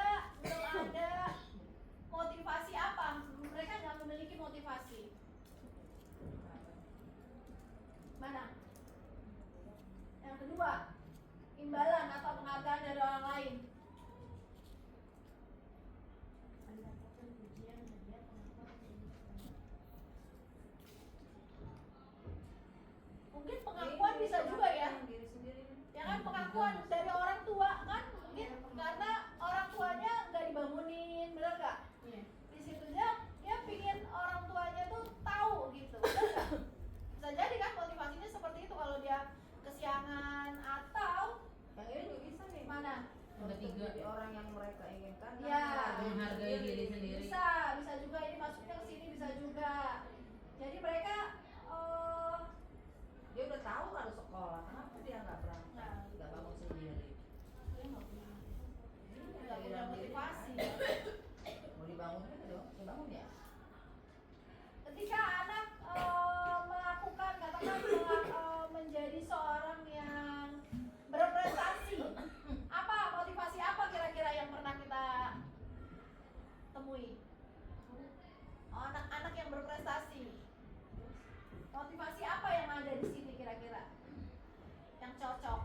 motivasi apa? Mereka nggak memiliki motivasi. Mana? Yang kedua, imbalan atau penghargaan dari orang lain. Mendapatkan pujian, hadiah, pengakuan. Mungkin pengakuan bisa juga ya. Diri sendiri. Ya kan, pengakuan dari orang tua kan, mungkin karena orang tuanya nggak dibangunin, benar nggak? Di situ dia pingin orang tuanya tuh tahu gitu, benar nggak? Bisa jadi kan motivasinya seperti itu kalau dia kesiangan, atau Yang ini juga bisa nih. mana? Untuk jadi orang yang mereka inginkan. Ya, Menghargai diri sendiri. bisa juga ini masuknya ke sini, bisa juga. Jadi mereka Dia udah tahu harus sekolah, kenapa dia nggak berangkat? Nah. Nggak bangun sendiri. nggak punya motivasi. Mau dibangun kan dong? Dibangun ya? Ketika anak melakukan, katakan menjadi seorang yang berprestasi, apa motivasi apa kira-kira yang pernah kita temui? Anak-anak yang berprestasi, motivasi apa yang ada di sini kira-kira yang cocok?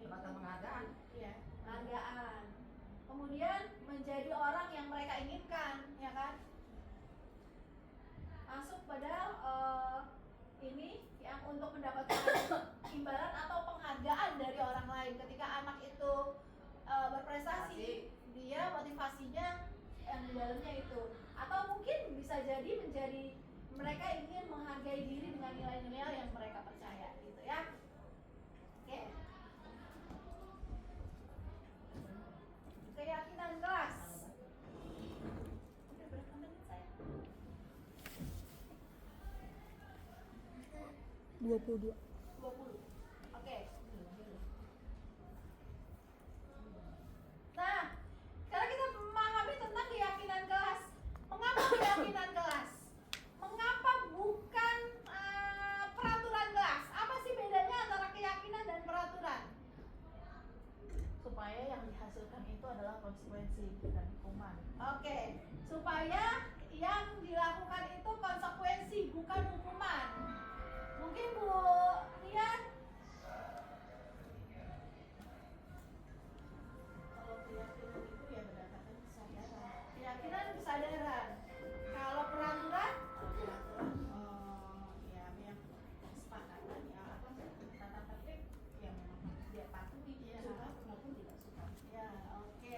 Dapat penghargaan. Iya, penghargaan. Kemudian menjadi orang yang mereka inginkan, ya kan? Masuk pada ini yang untuk mendapatkan imbalan atau penghargaan dari orang lain. Ketika anak itu berprestasi, dia motivasinya yang di dalamnya itu. Atau mungkin bisa jadi menjadi mereka ingin menghargai diri dengan nilai-nilai yang mereka percaya, gitu ya. Oke. Keyakinan kelas. Udah berapa menit saya? 22. 20. Oke. adalah konsekuensi bukan hukuman. Oke, supaya yang dilakukan itu konsekuensi bukan hukuman. Mungkin Bu Rian? Kalau keyakinan itu ya berdasarkan kesadaran. Keyakinan kesadaran. Kalau peraturan? Ya yang kesepakatan ya apa tata tertib yang memang harus dia patuhi, Iya. suka maupun tidak suka. Ya, oke.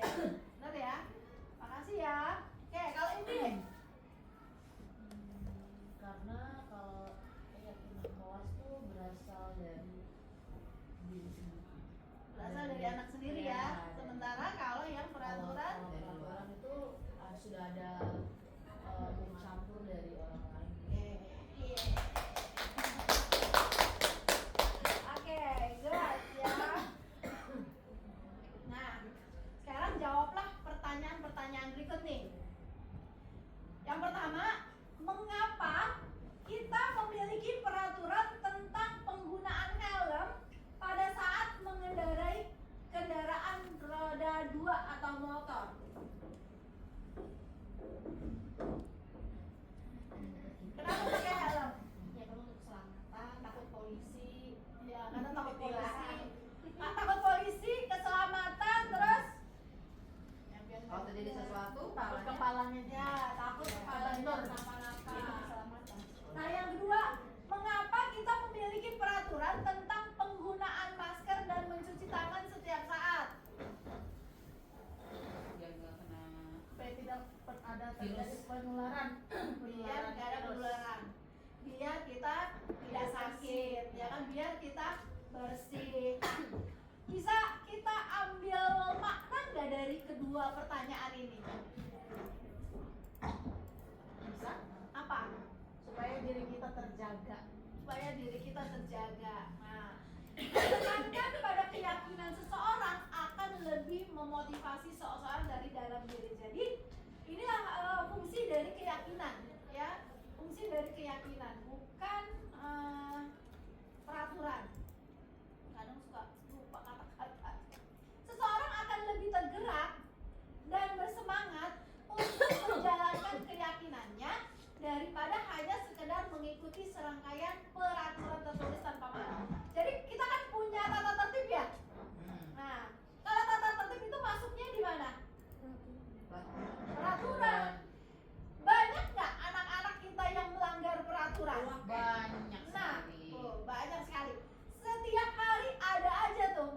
Benar ya? Makasih ya. Oke, kalau ini Karena kalau keyakinan kelas tuh berasal dari diri sendiri. berasal dari anak sendiri ya. Sementara kalau yang peraturan Kalau peraturan itu sudah ada campur dari orang lain. Iya. Oke, jelas ya. Nah, sekarang jawablah pertanyaan-pertanyaan berikut nih. Yang pertama, mengapa kita memiliki peraturan tentang penggunaan helm pada saat mengendarai kendaraan roda 2 atau motor? Kenapa pakai helm? Ya kalau untuk keselamatan, takut polisi, Ya, karena takut polisi. Ketilang. Takut polisi, keselamatan, terus yang biar Kalau terjadi sesuatu, takut kepalanya kepalanya ya, takut Ya, kepalanya kebentur. kenapa-napa. itu keselamatan. Nah, yang kedua, mengapa kita memiliki peraturan tentang penggunaan masker dan mencuci tangan setiap saat? biar nggak kena Supaya tidak ada Virus. terjadi penularan. Biar nggak ada penularan. Biar kita tidak sakit, ya kan? Biar kita bersih. Bisa kita ambil makna nggak dari kedua pertanyaan ini? Bisa Apa? supaya diri kita terjaga. Supaya diri kita terjaga. Nah, menekankan pada keyakinan seseorang akan lebih memotivasi seseorang dari dalam diri. Jadi inilah fungsi dari keyakinan, ya, fungsi dari keyakinan, bukan peraturan. Kadang suka lupa kata-kata. Seseorang akan lebih tergerak dan bersemangat untuk menjalankan keyakinannya daripada hanya sekedar mengikuti serangkaian peraturan tertulis tanpa makna. Jadi kita kan punya tata tertib ya. Nah, kalau tata tertib itu masuknya di mana? Peraturan. Banyak nggak anak-anak kita yang melanggar peraturan? banyak Nah, sekali. banyak sekali. Setiap hari ada aja tuh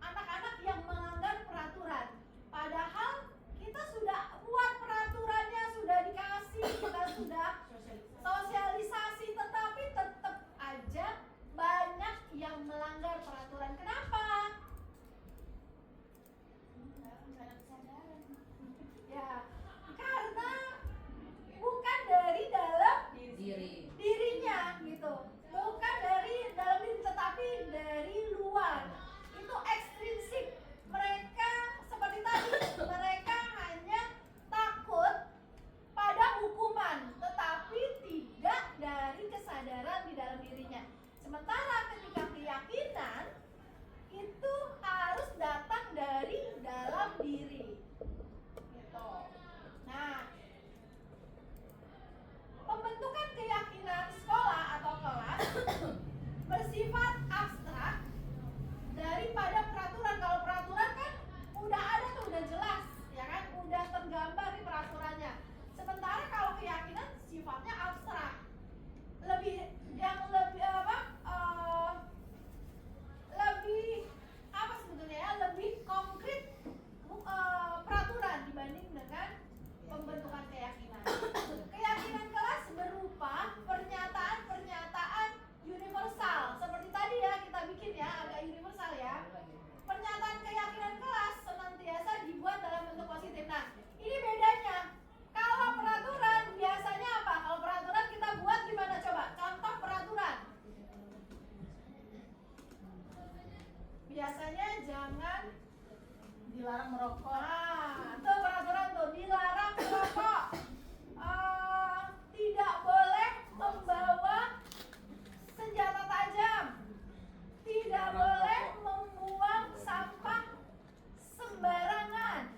anak-anak yang melanggar peraturan. Padahal kita sudah buat peraturannya, sudah dikasih, kita sudah sosialisasi, tetapi tetap aja banyak yang melanggar peraturan. Kenapa? Nggak ada kesadaran. Ya, karena bukan dari dalam Diri. dirinya gitu, bukan dari dalam diri tetapi dari luar. Itu ekstrinsik. Mereka seperti tadi, mereka hanya takut pada hukuman tetapi tidak dari kesadaran di dalam dirinya. Sementara ketika keyakinan itu harus datang dari dalam diri gitu. Nah, pembentukan keyakinan sekolah atau kelas bersifat abstrak daripada peraturan. Kalau peraturan kan udah ada tuh, udah jelas, ya kan, udah tergambar di peraturannya. Sementara kalau keyakinan sifatnya abstrak, lebih lebih apa sebetulnya ya, lebih konkret peraturan dibanding dengan pembentukan keyakinan. Keyakinan kelas berupa pernyataan-pernyataan universal seperti tadi ya, kita bikin ya agak universal ya. Pernyataan keyakinan kelas senantiasa dibuat dalam bentuk positif. Nah, ini bedanya. Kalau peraturan biasanya apa? Kalau peraturan kita buat gimana coba? Contoh peraturan. Biasanya jangan Dilarang merokok. Nah, itu peraturan tuh, dilarang merokok. Tidak boleh membawa senjata tajam. Tidak boleh membuang sampah sembarangan.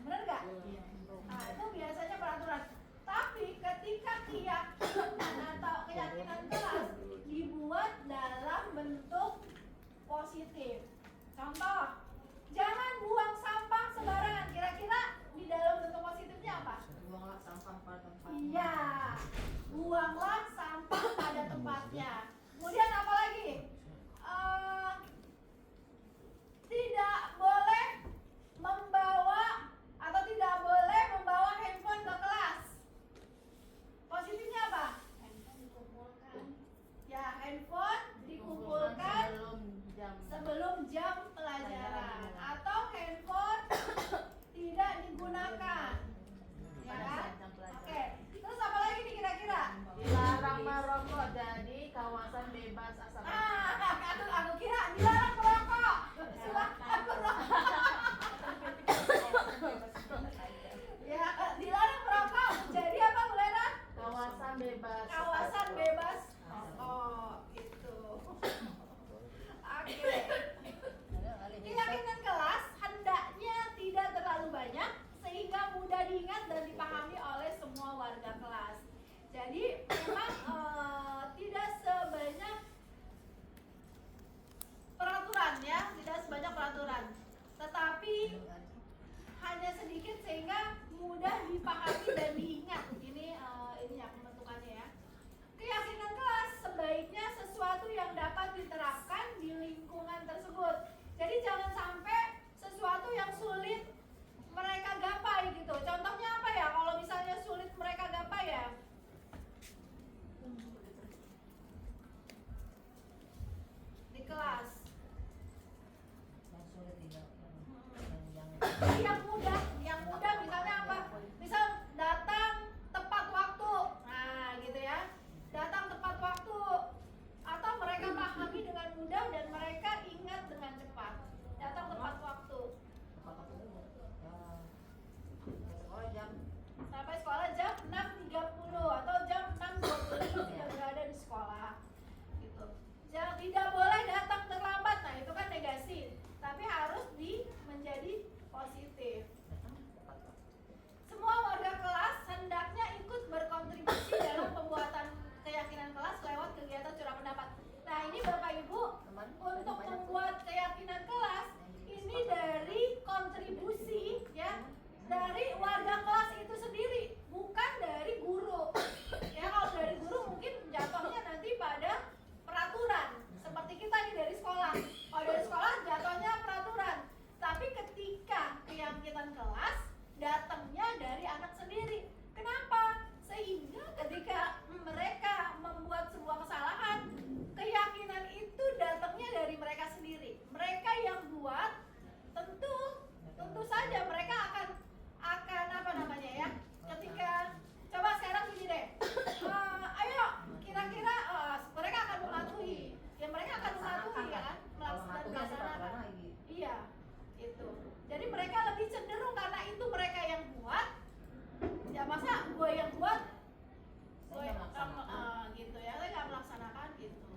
hanya sedikit sehingga mudah dipahami dan diingat. Ini ya pembentukannya ya. Keyakinan kelas sebaiknya sesuatu yang dapat diterapkan di lingkungan tersebut. Jadi jangan sampai sesuatu yang sulit mereka gapai gitu. Contohnya apa ya? Kalau misalnya sulit mereka gapai ya, di kelas. Yang mudah misalnya apa? Misal datang tepat waktu. Nah, gitu ya. Datang tepat waktu atau mereka pahami dengan mudah dan mereka ingat dengan cepat. Datang tepat waktu. Sampai sekolah jam 6.30 atau jam 6.25 sudah berada di sekolah. Gitu. Tidak boleh datang terlambat. Nah, itu kan negasi. Tapi harus menjadi positif. Semua warga kelas hendaknya ikut berkontribusi dalam pembuatan keyakinan kelas lewat kegiatan curah pendapat. Nah, ini Bapak Ibu, untuk membuat keyakinan kelas ini dari kontribusi ya dari warga kelas itu sendiri, bukan dari guru. Ya, kalau dari guru mungkin jatuhnya nanti pada peraturan. Seperti kita nih dari sekolah. Kalau dari sekolah jatuhnya peraturan. Tapi ketika keyakinan kelas datangnya dari anak sendiri. Kenapa? Sehingga ketika mereka membuat sebuah kesalahan, keyakinan itu datangnya dari mereka sendiri. Mereka yang buat, tentu saja mereka akan apa namanya ya? Ketika coba sekarang gini deh, ayo kira-kira mereka akan mematuhi. Ya mereka akan mematuhi ya kan, melaksanakan. Iya, itu. Jadi mereka lebih cenderung karena itu mereka yang buat. Ya masa gue yang buat, gue gitu ya, saya nggak melaksanakan gitu.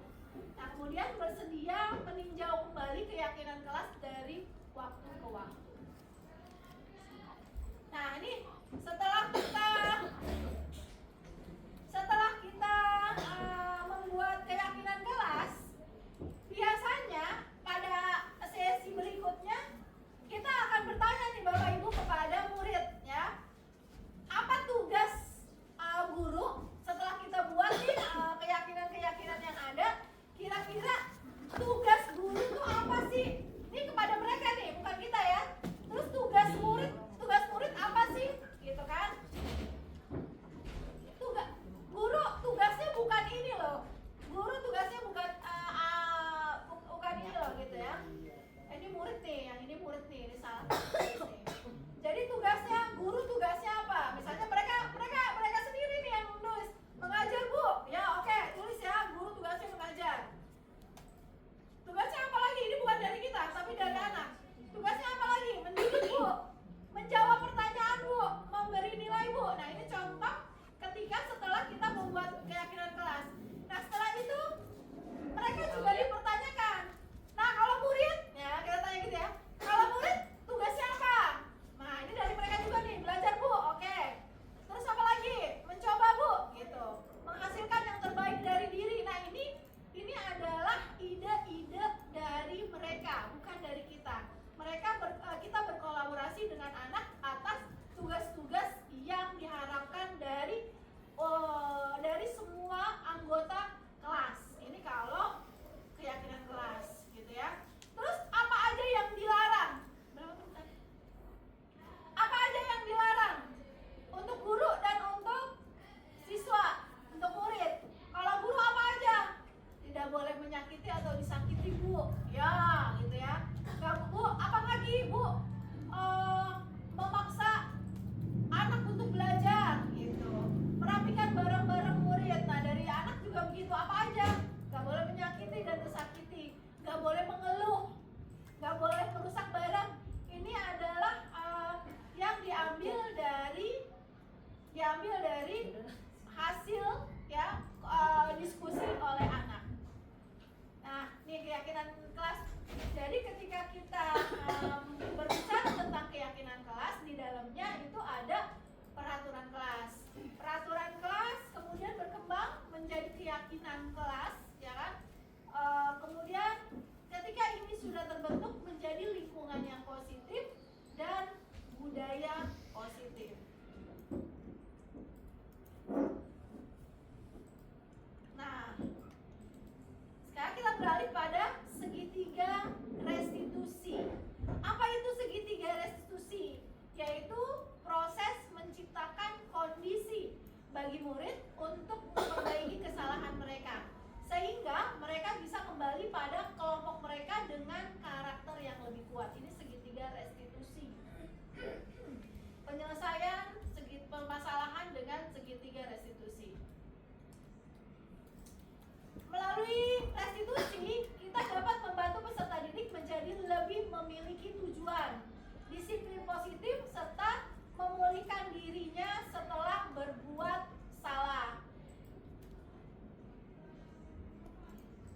Nah kemudian bersedia meninjau kembali keyakinan kelas dari waktu ke waktu. Nah ini setelah kita membuat keyakinan kelas, biasanya pada sesi berikutnya kita akan bertanya nih Bapak Ibu kepada murid ya, apa tugas guru setelah kita buat nih keyakinan-keyakinan yang ada, kira-kira tugas guru itu apa sih? Ini kepada mereka nih, bukan kita ya. Terus tugas murid apa sih? Gitu kan? Guru tugasnya bukan ini loh. Guru tugasnya bukan ini loh gitu ya. Ini murid nih, yang ini murid nih, ini salah. Jadi guru tugasnya apa? Misalnya mereka sendiri nih yang menulis, mengajar Bu. Ya oke, tulis ya, guru tugasnya mengajar. Tugasnya apa lagi? Ini bukan dari kita, tapi dari anak. Tugasnya apa lagi? Mendidik Bu, menjawab pertanyaan Bu, memberi nilai Bu. Nah ini contoh ketika setelah kita membuat keyakinan kelas. Nah setelah itu mereka juga dipertanyakan. Nah kalau murid, ya kita tanya gitu ya. Kalau murid tugasnya apa? Nah ini dari mereka juga nih, belajar Bu, oke. Terus apa lagi? Mencoba Bu, gitu. Menghasilkan yang terbaik dari diri. Nah ini adalah ide-ide dari mereka, bukan dari kita. Kita berkolaborasi dengan anak atas tugas-tugas yang diharapkan dari semua anggota kelas. Ini kalau keyakinan kelas, gitu ya. Terus apa aja yang dilarang? Apa aja yang dilarang untuk guru dan untuk siswa, untuk murid? Kalau guru apa aja? Tidak boleh menyakiti atau disakiti Bu, ya, gitu ya. Nggak, Bu, apa lagi Bu? memiliki tujuan, disiplin positif, serta memulihkan dirinya setelah berbuat salah.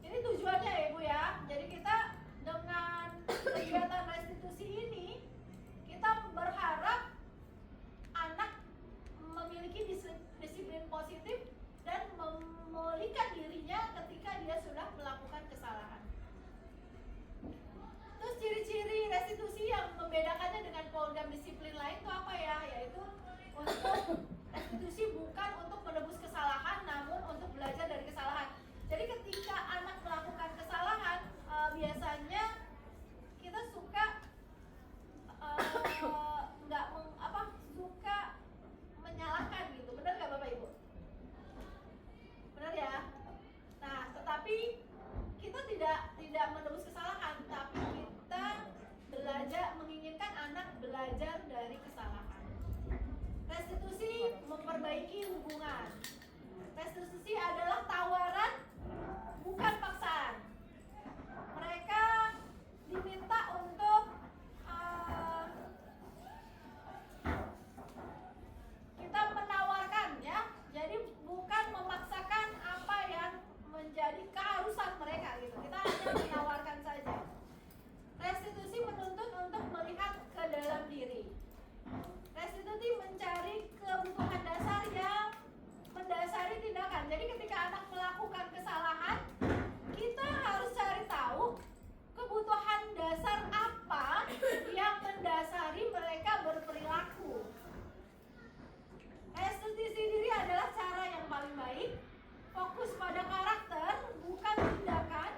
Ini tujuannya ya Ibu ya. Jadi kita dengan kegiatan restitusi ini, kita berharap anak memiliki disiplin positif dan memulihkan dirinya ketika dia sudah melakukan kesalahan. Terus ciri-ciri restitusi yang membedakannya dengan program disiplin lain itu apa ya? Yaitu untuk restitusi bukan untuk menebus kesalahan, namun untuk belajar dari kesalahan. Jadi ketika anak melakukan kesalahan, biasanya kita suka suka menyalahkan gitu. Benar nggak Bapak Ibu? Benar ya? Nah, tetapi kita tidak menebus kesalahan, tapi kita menginginkan anak belajar dari kesalahan. Restitusi memperbaiki hubungan. Restitusi adalah tawaran, bukan paksaan. Mereka diminta untuk kita menawarkan ya. Jadi bukan memaksakan apa yang menjadi keharusan mereka gitu. Kita hanya menawarkan saja. Restitusi menuntut untuk melihat ke dalam diri. Restitusi mencari kebutuhan dasar yang mendasari tindakan. Jadi ketika anak melakukan kesalahan, kita harus cari tahu kebutuhan dasar apa yang mendasari mereka berperilaku. Restitusi diri adalah cara yang paling baik. Fokus pada karakter, bukan tindakan.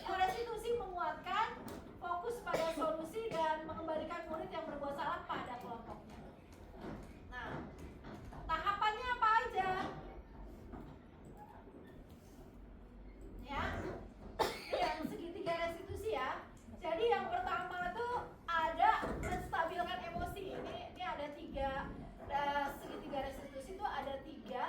Restitusi menguatkan, fokus pada solusi dan mengembalikan murid yang berbuat salah pada kelompoknya. Nah, tahapannya apa aja? Ya, ini yang segitiga restitusi ya. Jadi yang pertama tuh ada menstabilkan emosi. Ini ada tiga. Segitiga restitusi itu ada tiga.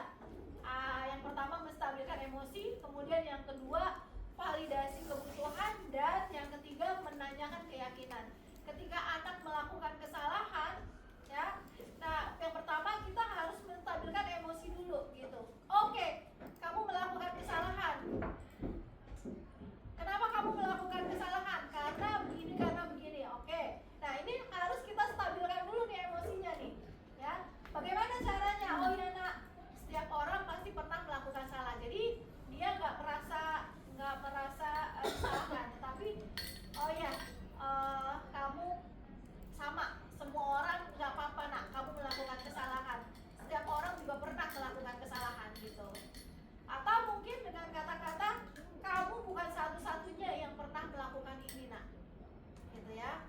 Yang pertama menstabilkan emosi, kemudian yang kedua validasi kebutuhan, dan yang ketiga menanyakan keyakinan. Ketika anak melakukan kesalahan, ya, nah yang pertama kita harus menstabilkan emosi dulu gitu. Oke, kamu melakukan kesalahan. Kenapa kamu melakukan kesalahan? Karena begini. Oke, nah ini harus kita stabilkan dulu nih emosinya nih, ya. Bagaimana caranya? Oh iya nak, setiap orang pasti pernah melakukan salah. Jadi dia nggak merasa disalahkan, tetapi oh ya kamu sama, semua orang nggak apa-apa nak, kamu melakukan kesalahan. Setiap orang juga pernah melakukan kesalahan gitu. Atau mungkin dengan kata-kata kamu bukan satu-satunya yang pernah melakukan ini nak, gitu ya.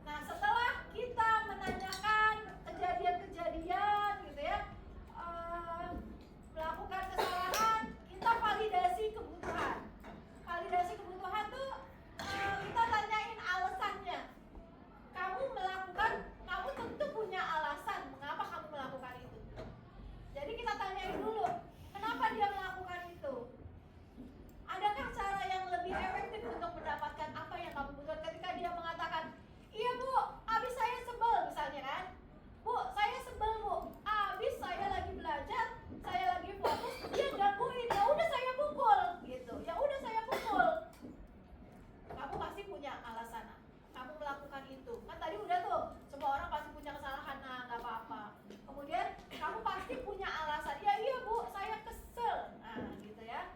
Nah setelah kita menanyakan kejadian-kejadian gitu ya, melakukan kesalahan, kita validasi kebutuhan. Validasi kebutuhan tuh kita tanyain alasannya. Kamu tentu punya alasan mengapa kamu melakukan itu. Jadi kita tanyain dulu, kenapa dia melakukan itu? Adakah cara yang lebih efektif untuk mendapatkan apa yang kamu butuhkan? Ketika dia mengatakan, iya bu, abis saya sebel misalnya kan, bu saya sebel bu, abis saya lagi belajar, saya lagi fokus, dia gangguin, ya udah saya pukul gitu, ya udah saya pukul. Kamu pasti punya alasan, kamu melakukan itu kan tadi udah tuh, semua orang pasti punya kesalahan, nah nggak apa-apa. Kemudian kamu pasti punya alasan, ya iya bu saya kesel, nah gitu ya.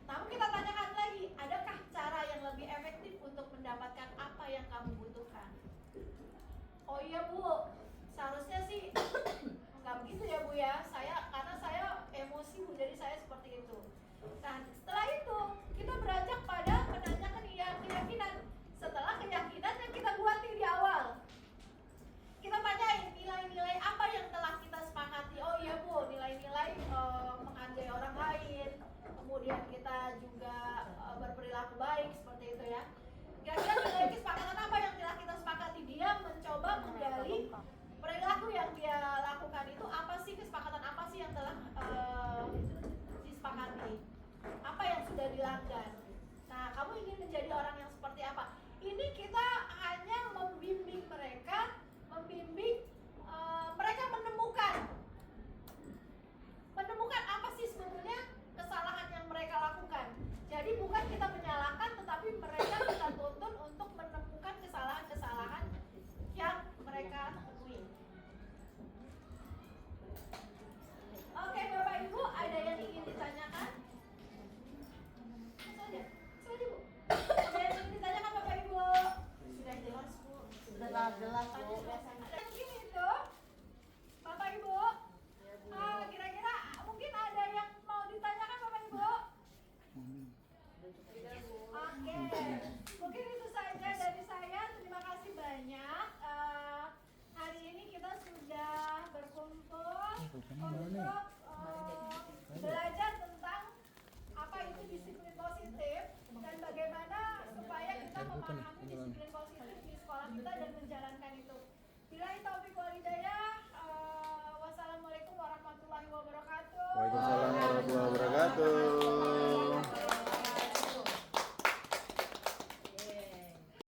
Namun kita tanyakan lagi, adakah cara yang lebih efektif untuk mendapatkan apa yang kamu butuhkan? Oh iya bu, seharusnya sih nggak begitu ya bu ya, karena saya emosi bu, jadi saya seperti itu. Nah setelah itu kita beranjak pada menanyakan keyakinan. Setelah keyakinan yang kita buat di awal, kita tanyain nilai-nilai apa yang telah kita sepakati. Oh iya bu, nilai-nilai menghargai orang lain, kemudian kita juga berperilaku baik, seperti itu ya. Kira-kira nilai kesepakatan apa yang telah kita sepakati? Dia mencoba menggali perilaku yang dia lakukan itu apa sih, kesepakatan apa sih yang telah disepakati? Apa kita memahami disiplin positif di sekolah kita dan menjalankan itu. Billahi taufiq wal hidayah. Wassalamualaikum warahmatullahi wabarakatuh. Waalaikumsalam warahmatullahi wabarakatuh.